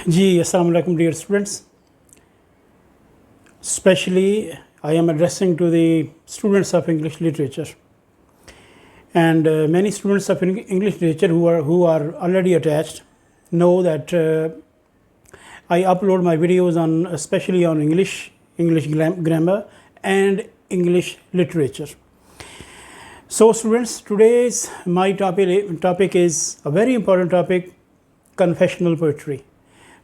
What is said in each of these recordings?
जी, अस्सलाम वालेकुम dear students. Especially I am addressing to the students of English literature, and many students of English literature who are already attached know that I upload my videos on especially on English grammar and English literature. So students, today's my topic is a very important topic, confessional poetry.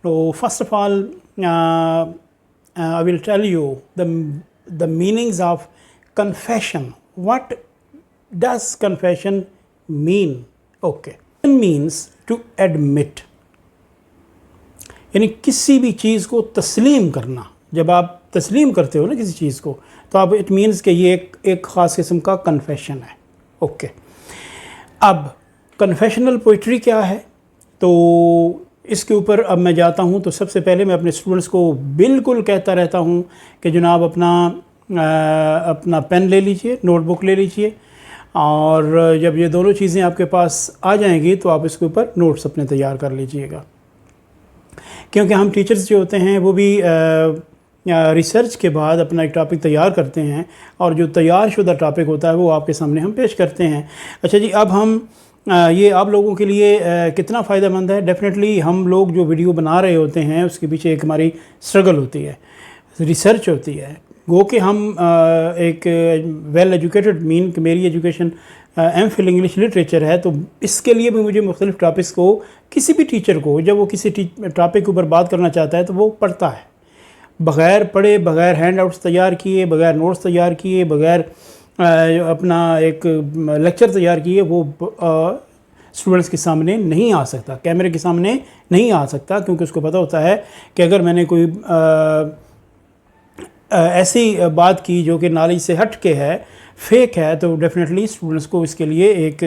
So first of all, I will tell you the meanings of confession. What does confession mean? Okay, it means to admit, यानी किसी भी चीज़ को तस्लीम करना. जब आप तस्लीम करते हो ना किसी चीज़ को, तो आप इट मीन्स कि ये एक ख़ास किस्म का कन्फेशन है. ओके, अब कन्फेशनल पोइट्री क्या है, तो इसके ऊपर अब मैं जाता हूँ. तो सबसे पहले मैं अपने स्टूडेंट्स को बिल्कुल कहता रहता हूँ कि जनाब अपना पेन ले लीजिए, नोटबुक ले लीजिए, और जब ये दोनों चीज़ें आपके पास आ जाएंगी तो आप इसके ऊपर नोट्स अपने तैयार कर लीजिएगा. क्योंकि हम टीचर्स जो होते हैं वो भी रिसर्च के बाद अपना एक टॉपिक तैयार करते हैं, और जो तैयार शुदा टॉपिक होता है वो आपके सामने हम पेश करते हैं. अच्छा जी, अब हम ये आप लोगों के लिए कितना फ़ायदेमंद है. डेफिनेटली हम लोग जो वीडियो बना रहे होते हैं उसके पीछे एक हमारी स्ट्रगल होती है, रिसर्च होती है. गो कि हम एक वेल एजुकेटेड मीन कि मेरी एजुकेशन एम.फिल इंग्लिश लिटरेचर है, तो इसके लिए भी मुझे मुख्तलिफ़ टॉपिक्स को, किसी भी टीचर को जब वो किसी टॉपिक के ऊपर बात करना चाहता है तो वो पढ़ता है, बग़ैर पढ़े, बग़ैर हैंड आउट्स तैयार किए, बग़ैर नोट्स तैयार किए, बग़ैर अपना एक लेक्चर तैयार किए वो स्टूडेंट्स के सामने नहीं आ सकता, कैमरे के सामने नहीं आ सकता. क्योंकि उसको पता होता है कि अगर मैंने कोई ऐसी बात की जो कि नॉलेज से हट के है, फेक है, तो डेफिनेटली स्टूडेंट्स को इसके लिए एक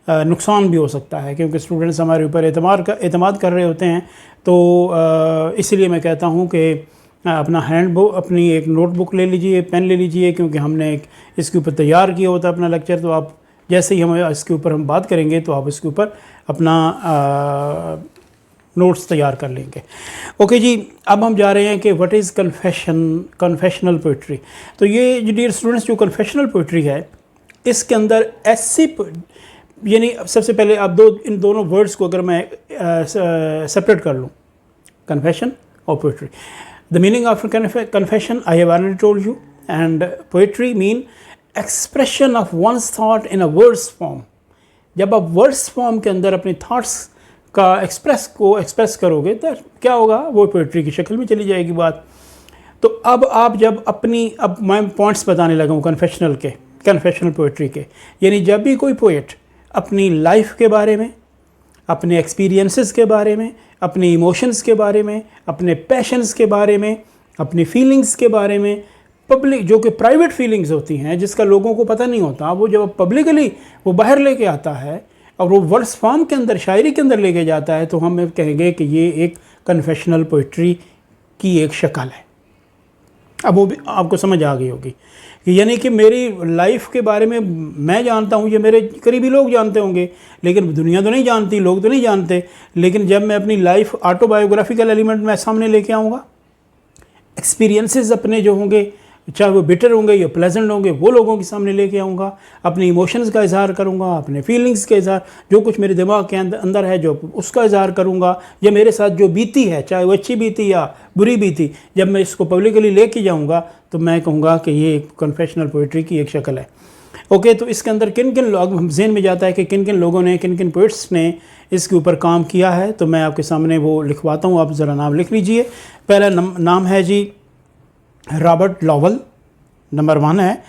नुकसान भी हो सकता है. क्योंकि स्टूडेंट्स हमारे ऊपर एतमाद कर रहे होते हैं. तो इसलिए मैं कहता हूँ कि अपनी एक नोटबुक ले लीजिए, पेन ले लीजिए, क्योंकि हमने एक इसके ऊपर तैयार किया होता है अपना लेक्चर. तो आप जैसे ही इसके ऊपर हम बात करेंगे तो आप इसके ऊपर अपना नोट्स तैयार कर लेंगे. ओके जी, अब हम जा रहे हैं कि व्हाट इज़ कन्फेशनल पोइट्री. तो ये जो डियर स्टूडेंट्स, जो कन्फेशनल पोइट्री है, इसके अंदर ऐसी, यानी सबसे पहले आप इन दोनों वर्ड्स को अगर मैं सेपरेट कर लूँ, कन्फेशन और poetry. The meaning of confession I have already told you, and poetry mean expression of one's thought in a verse form. जब आप वर्ड्स फॉर्म के अंदर अपने थॉट्स का एक्सप्रेस करोगे तो क्या होगा, वो पोइट्री की शक्ल में चली जाएगी बात. तो अब आप जब अब मैं पॉइंट्स बताने लगा हूँ कन्फेशनल पोइट्री के. यानी जब भी कोई पोइट अपनी लाइफ के बारे में, अपने एक्सपीरियंसेस के बारे में, अपने इमोशंस के बारे में, अपने पैशंस के बारे में, अपनी फीलिंग्स के बारे में, पब्लिक जो कि प्राइवेट फीलिंग्स होती हैं जिसका लोगों को पता नहीं होता, वो जब पब्लिकली वो बाहर लेके आता है और वो वर्ड्स फॉर्म के अंदर, शायरी के अंदर लेके जाता है, तो हम कहेंगे कि ये एक कन्फेशनल पोइट्री की एक शक्ल है. अब वो भी आपको समझ आ गई होगी, यानी कि मेरी लाइफ के बारे में मैं जानता हूँ, ये मेरे करीबी लोग जानते होंगे, लेकिन दुनिया तो नहीं जानती, लोग तो नहीं जानते. लेकिन जब मैं अपनी लाइफ ऑटोबायोग्राफिकल एलिमेंट मैं सामने लेके आऊँगा, एक्सपीरियंसेस अपने जो होंगे, चाहे वो बिटर होंगे या प्लेजेंट होंगे, वो लोगों के सामने लेके आऊँगा, अपने इमोशंस का इजहार करूँगा, अपने फीलिंग्स का इजहार, जो कुछ मेरे दिमाग के अंदर है जो उसका इजहार करूँगा, या मेरे साथ जो बीती है, चाहे वो अच्छी बीती या बुरी बीती, जब मैं इसको पब्लिकली लेके जाऊँगा तो मैं कहूँगा कि ये कन्फेशनल पोइट्री की एक शक्ल है. ओके, तो इसके अंदर किन किन लोग ज़हन में जाता है कि किन किन लोगों ने, किन किन पोइट्स ने इसके ऊपर काम किया है. तो मैं आपके सामने वो लिखवाता हूँ, आप ज़रा नाम लिख लीजिए. पहला नाम है जी रॉबर्ट लॉवेल, नंबर 1 है,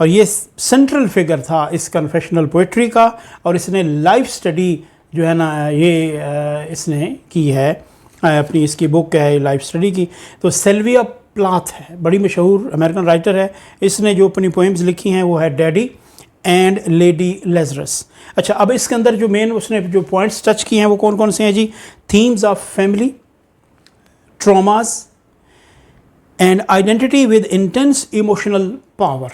और ये सेंट्रल फिगर था इस कन्फेशनल पोइट्री का, और इसने लाइफ स्टडी जो है ना ये इसने की है, अपनी इसकी बुक है लाइफ स्टडी की. तो सिल्विया प्लाथ है, बड़ी मशहूर अमेरिकन राइटर है. इसने जो अपनी पोएम्स लिखी हैं वो है डैडी एंड लेडी लेज़रस. अच्छा, अब इसके अंदर जो मेन उसने जो पॉइंट्स टच किए हैं वो कौन कौन से हैं जी? Themes of family, traumas and identity with intense emotional power,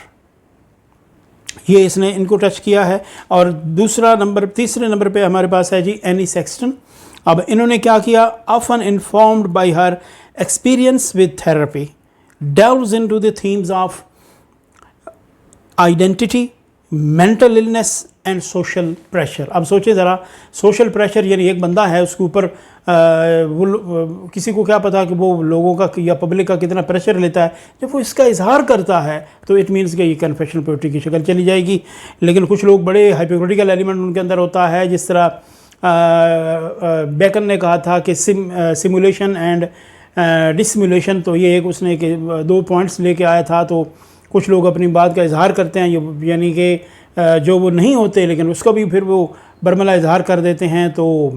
ये इसने इनको टच किया है. और तीसरे नंबर पे हमारे पास है जी एनी सेक्सटन, اب انہوں نے کیا کیا, often informed by her experience with therapy delves into the themes of identity, mental illness and social pressure. اب سوچیں ذرا, سوشل پریشر یعنی ایک بندہ ہے اس کے اوپر وہ کسی کو کیا پتا کہ وہ لوگوں کا یا پبلک کا کتنا پریشر لیتا ہے. جب وہ اس کا اظہار کرتا ہے تو اٹ مینس کہ یہ کنفیشنل پوئٹری کی شکل چلی جائے گی. لیکن کچھ لوگ بڑے ہائپوکریٹیکل ایلیمنٹ ان کے اندر ہوتا ہے, جس طرح بیکن نے کہا تھا کہ سیمولیشن اینڈ ڈسمولیشن. تو یہ ایک اس نے کہ 2 پوائنٹس لے کے آیا تھا. تو کچھ لوگ اپنی بات کا اظہار کرتے ہیں یعنی کہ جو وہ نہیں ہوتے لیکن اس کا بھی پھر وہ برملا اظہار کر دیتے ہیں, تو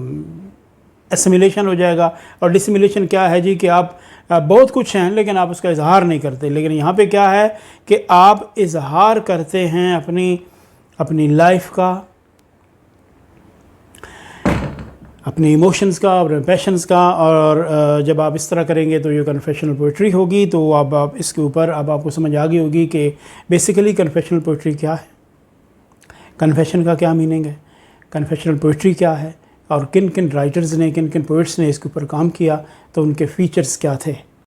اسیمولیشن ہو جائے گا. اور ڈسمولیشن کیا ہے جی کہ آپ بہت کچھ ہیں لیکن آپ اس کا اظہار نہیں کرتے. لیکن یہاں پہ کیا ہے کہ آپ اظہار کرتے ہیں اپنی لائف کا, اپنے ایموشنز کا, اپنے پیشنز کا. اور جب آپ اس طرح کریں گے تو یہ کنفیشنل پوئٹری ہوگی. تو اب آپ اس کے اوپر اب آپ کو سمجھ آ گئی ہوگی کہ بیسیکلی کنفیشنل پوئٹری کیا ہے, کنفیشن کا کیا میننگ ہے, کنفیشنل پوئٹری کیا ہے, اور کن کن رائٹرز نے, کن کن پوئٹس نے اس کے اوپر کام کیا, تو ان کے فیچرز کیا تھے.